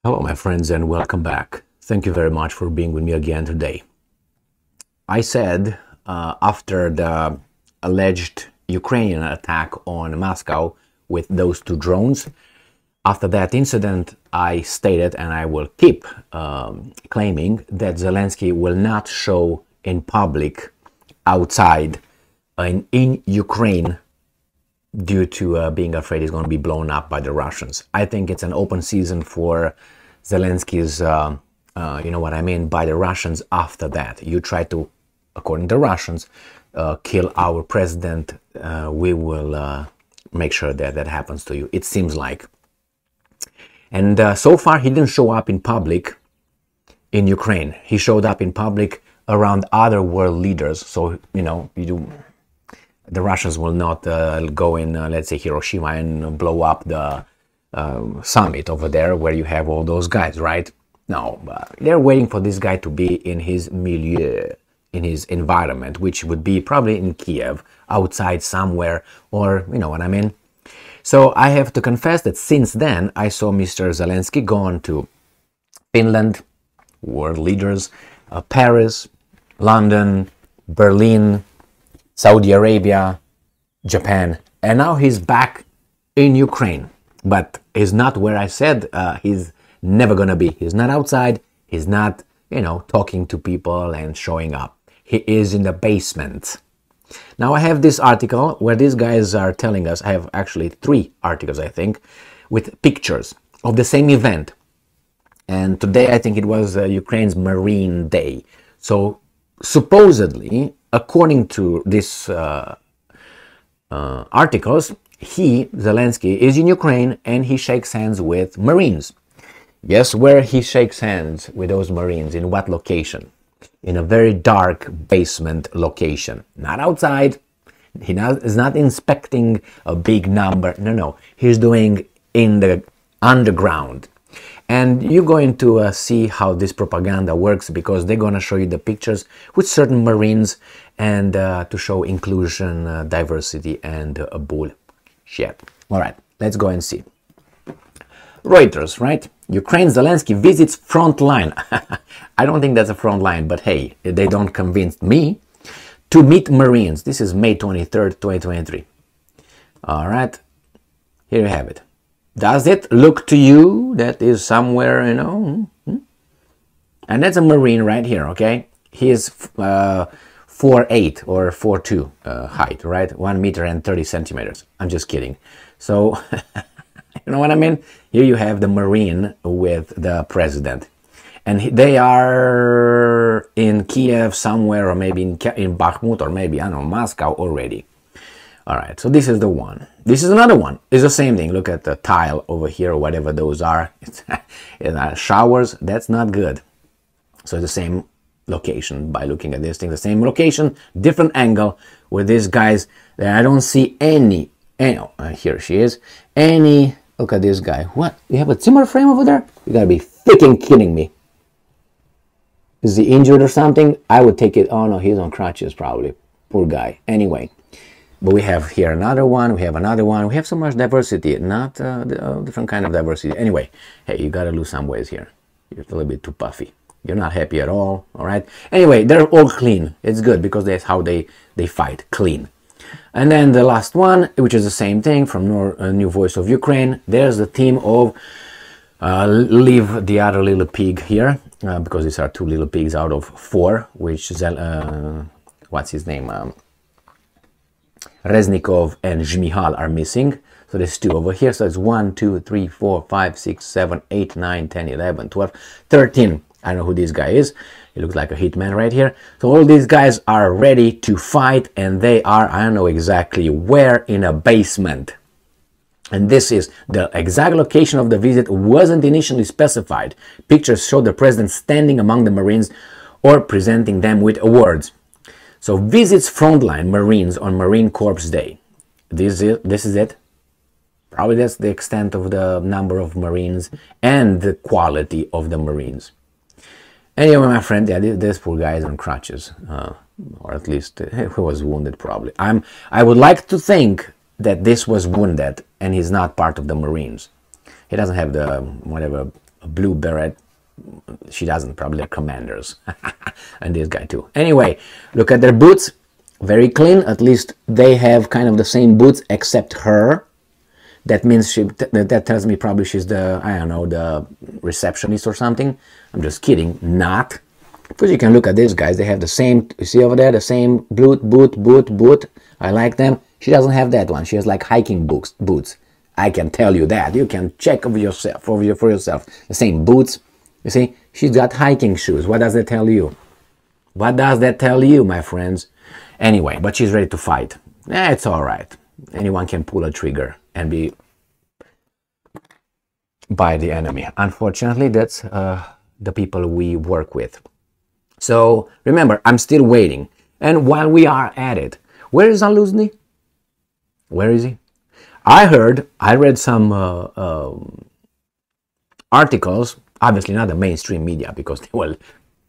Hello, my friends, and welcome back. Thank you very much for being with me again today. I said after the alleged Ukrainian attack on Moscow with those two drones, after that incident, I stated, and I will keep claiming, that Zelensky will not show in public outside in Ukraine due to being afraid he's going to be blown up by the Russians. I think it's an open season for Zelensky's, you know what I mean, by the Russians after that. You try to, according to Russians, kill our president, we will make sure that that happens to you. It seems like. And so far, he didn't show up in public in Ukraine. He showed up in public around other world leaders. So, you know, the Russians will not go in, let's say, Hiroshima and blow up the summit over there where you have all those guys, right? No, they're waiting for this guy to be in his milieu, in his environment, which would be probably in Kiev, outside somewhere, or you know what I mean. So I have to confess that since then, I saw Mr. Zelensky go on to Finland, world leaders, Paris, London, Berlin, Saudi Arabia, Japan, and now he's back in Ukraine. But he's not where I said he's never gonna be. He's not outside. He's not, you know, talking to people and showing up. He is in the basement. Now I have this article where these guys are telling us, I have actually 3 articles, I think, with pictures of the same event. And today I think it was Ukraine's Marine Day. So supposedly, according to this articles, Zelensky, is in Ukraine and he shakes hands with Marines. Guess where he shakes hands with those Marines? In what location? In a very dark basement location. Not outside. He is not inspecting a big number. No. He's doing in the underground. And you're going to see how this propaganda works, because they're going to show you the pictures with certain Marines and to show inclusion, diversity, and bullshit. All right, let's go and see. Reuters, right? Ukraine Zelensky visits front line. I don't think that's a front line, but hey, they don't convince me. To meet Marines. This is May 23rd, 2023. All right, here you have it. Does it look to you that is somewhere, you know? And that's a Marine right here, okay? He is 4'8" or 4'2" height, right? 1 meter and 30 centimeters. I'm just kidding. So, you know what I mean? Here you have the Marine with the president. And they are in Kiev somewhere, or maybe in Bakhmut, or maybe, I don't know, Moscow already. All right, so this is the one. This is another one. It's the same thing. Look at the tile over here, or whatever those are. It's showers. That's not good. So it's the same location by looking at this thing. The same location, different angle with these guys. I don't see any. Here she is. Look at this guy. What? You have a Zimmer frame over there? You gotta be freaking kidding me. Is he injured or something? I would take it. Oh no, he's on crutches probably. Poor guy. Anyway. But we have here another one, we have another one, we have so much diversity, not different kind of diversity. Anyway, hey, you gotta lose some ways here. You're a little bit too puffy. You're not happy at all right? Anyway, they're all clean. It's good, because that's how they fight, clean. And then the last one, which is the same thing, from New Voice of Ukraine. There's the team of Leave the Other Little Pig here, because these are 2 little pigs out of 4, which, what's his name? Reznikov and Zhmihal are missing. So there's 2 over here. So it's 1, 2, 3, 4, 5, 6, 7, 8, 9, 10, 11, 12, 13. I don't know who this guy is. He looks like a hitman right here. So all these guys are ready to fight, and they are, I don't know exactly where, in a basement. And this is the exact location of the visit wasn't initially specified. Pictures show the president standing among the Marines or presenting them with awards. So visits frontline Marines on Marine Corps Day. This is it. Probably that's the extent of the number of Marines and the quality of the Marines. Anyway, my friend, yeah, this poor guy is on crutches, or at least he was wounded probably. I would like to think that this was wounded and he's not part of the Marines. He doesn't have the whatever blue beret. She doesn't, probably commanders. And this guy too. Anyway, look at their boots. Very clean. At least they have kind of the same boots except her. That means that tells me probably she's the, I don't know, the receptionist or something. I'm just kidding. Not. Because you can look at these guys. They have the same, you see over there, the same boot. I like them. She doesn't have that one. She has like hiking boots. I can tell you that. You can check for yourself. The same boots. You see, she's got hiking shoes. What does that tell you? What does that tell you, my friends? Anyway, but she's ready to fight. It's all right. Anyone can pull a trigger and be by the enemy. Unfortunately, that's the people we work with. So remember, I'm still waiting. And while we are at it, where is Zaluzny? Where is he? I read some articles, obviously not the mainstream media because they will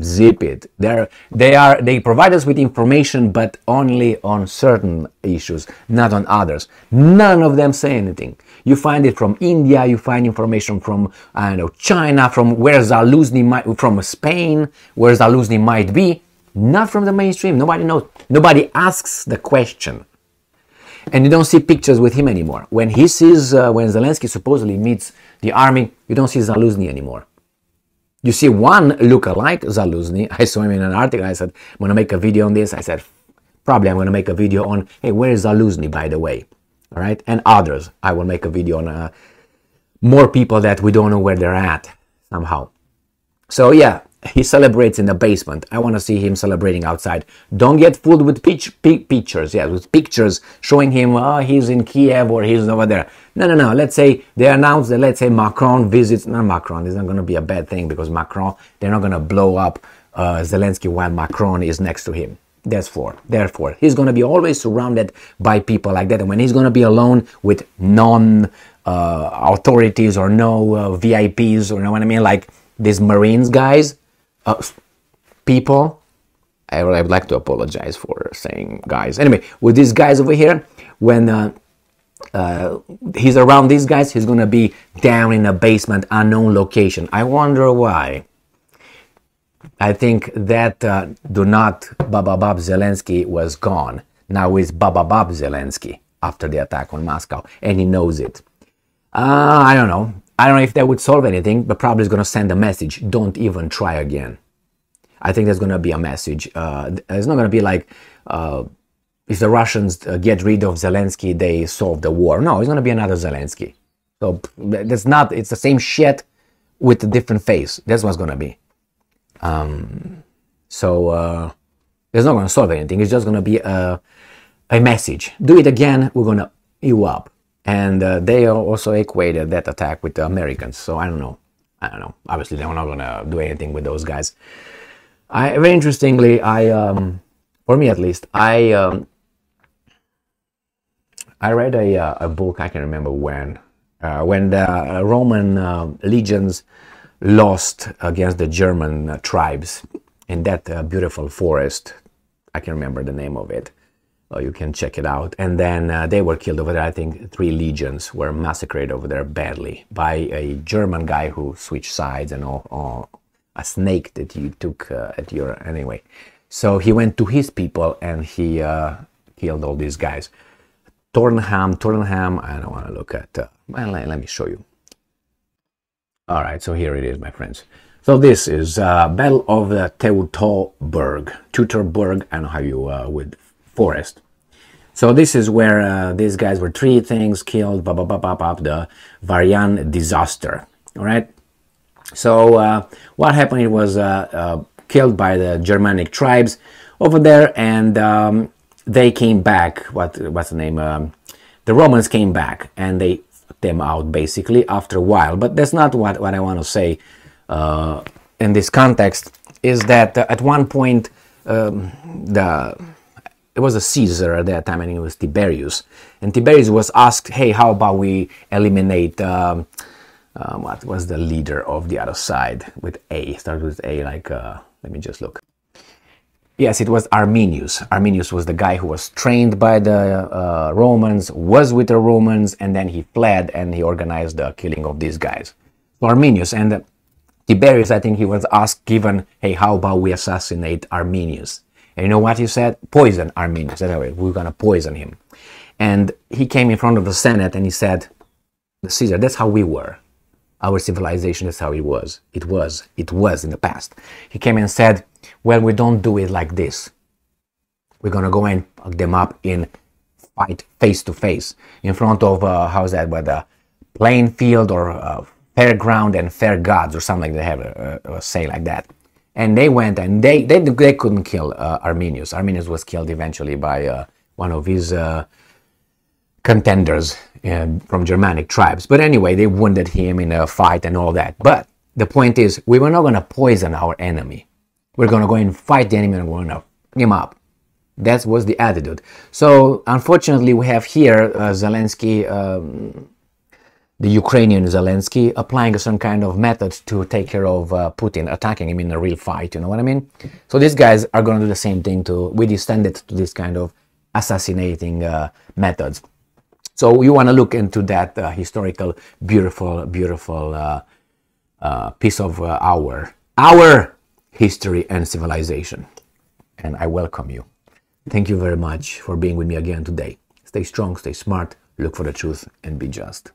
zip it. They provide us with information, but only on certain issues, not on others. None of them say anything. You find it from India, you find information from, I don't know, China, from where Zaluzny might, from Spain, where Zaluzny might be, not from the mainstream. Nobody knows. Nobody asks the question. And you don't see pictures with him anymore. When he sees, when Zelensky supposedly meets the army, you don't see Zaluzny anymore. You see one look-alike Zaluzny. I saw him in an article. I said, I'm going to make a video on this. I said, probably I'm going to make a video on, hey, where is Zaluzny, by the way? All right. And others. I will make a video on more people that we don't know where they're at somehow. So yeah, he celebrates in the basement. I want to see him celebrating outside. Don't get fooled with pictures. Yeah, with pictures showing him, oh, he's in Kiev or he's over there. No. Let's say they announce that, let's say Macron visits, not Macron, it's not going to be a bad thing because Macron, they're not going to blow up Zelensky while Macron is next to him. Therefore, he's going to be always surrounded by people like that. And when he's going to be alone with non-authorities or no VIPs, or you know what I mean, like these Marines guys, people, I would like to apologize for saying guys. Anyway, with these guys over here, when he's around these guys, he's going to be down in a basement, unknown location. I wonder why. I think that do not Bababab Zelensky was gone. Now it's Bababab Zelensky after the attack on Moscow, and he knows it. I don't know. I don't know if that would solve anything, but probably it's going to send a message. Don't even try again. I think there's going to be a message. It's not going to be like if the Russians get rid of Zelensky, they solve the war. No, it's going to be another Zelensky. So that's not. It's the same shit with a different face. That's what's going to be. So it's not going to solve anything. It's just going to be a message. Do it again. We're going to you up. And they also equated that attack with the Americans. So I don't know. Obviously, they're not going to do anything with those guys. Very interestingly, for me at least, I read a book. I can remember when the Roman legions lost against the German tribes in that beautiful forest. I can remember the name of it. You can check it out. And then they were killed over there. I think 3 legions were massacred over there badly by a German guy who switched sides and all a snake that you took at your... Anyway, so he went to his people and he killed all these guys. Turnham, I don't want to look at... let me show you. All right, so here it is, my friends. So this is Battle of the Teutoburg, I don't know how you would... forest. So this is where these guys were 3 things killed, the Varian disaster. All right. So what happened? It was killed by the Germanic tribes over there, and they came back. What's the name? The Romans came back, and they took them out basically after a while. But that's not what I want to say in this context. Is that at one point it was a Caesar at that time, and it was Tiberius. And Tiberius was asked, hey, how about we eliminate, what was the leader of the other side? With A, started with A, like, let me just look. Yes, it was Arminius. Arminius was the guy who was trained by the Romans, was with the Romans, and then he fled, and he organized the killing of these guys. So Arminius, and Tiberius, I think he was asked, given, hey, how about we assassinate Arminius? And you know what he said? Poison Arminius. That's how we're going to poison him. And he came in front of the Senate and he said, Caesar, that's how we were. Our civilization is how it was. It was in the past. He came and said, well, we don't do it like this. We're going to go and fuck them up in fight face to face in front of, how's that, with a plain field or fair ground and fair gods or something. They have a say like that. And they went and they couldn't kill Arminius. Arminius was killed eventually by one of his contenders from Germanic tribes. But anyway, they wounded him in a fight and all that. But the point is, we were not going to poison our enemy. We're going to go and fight the enemy and we're going to fuck him up. That was the attitude. So, unfortunately, we have here Zelensky, the Ukrainian Zelensky, applying a certain kind of method to take care of Putin, attacking him in a real fight, you know what I mean? So these guys are going to do the same thing too. We descended to this kind of assassinating methods. So you want to look into that historical, beautiful piece of our history and civilization. And I welcome you. Thank you very much for being with me again today. Stay strong, stay smart, look for the truth, and be just.